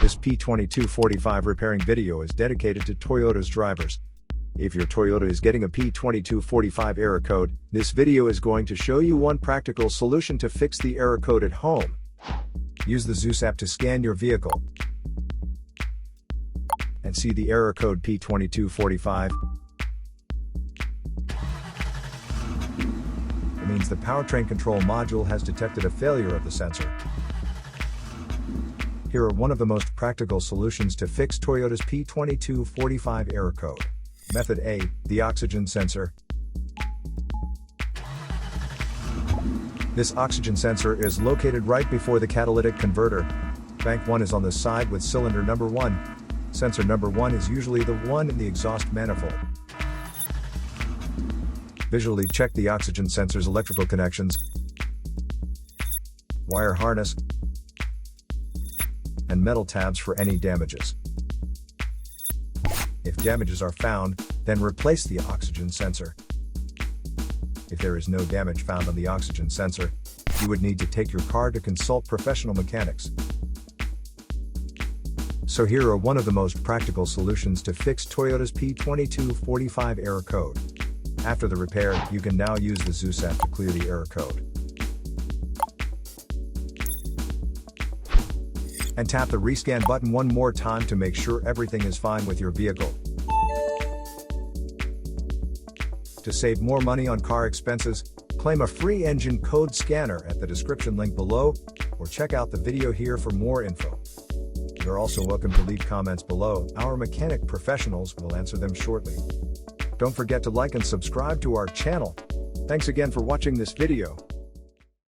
This P2245 repairing video is dedicated to Toyota's drivers. If your Toyota is getting a P2245 error code, this video is going to show you one practical solution to fix the error code at home. Use the Zeus app to scan your vehicle and see the error code P2245. It means the powertrain control module has detected a failure of the sensor. Here are one of the most practical solutions to fix Toyota's P2245 error code. Method A, the oxygen sensor. This oxygen sensor is located right before the catalytic converter. Bank 1 is on the side with cylinder number 1. Sensor number 1 is usually the one in the exhaust manifold. Visually check the oxygen sensor's electrical connections, wire harness, and metal tabs for any damages. If damages are found, then replace the oxygen sensor. If there is no damage found on the oxygen sensor, you would need to take your car to consult professional mechanics. So here are one of the most practical solutions to fix Toyota's P2245 error code. After the repair, you can now use the Zeus app to clear the error code. And tap the rescan button one more time to make sure everything is fine with your vehicle. To save more money on car expenses, claim a free engine code scanner at the description link below, or check out the video here for more info. You're also welcome to leave comments below. Our mechanic professionals will answer them shortly. Don't forget to like and subscribe to our channel. Thanks again for watching this video.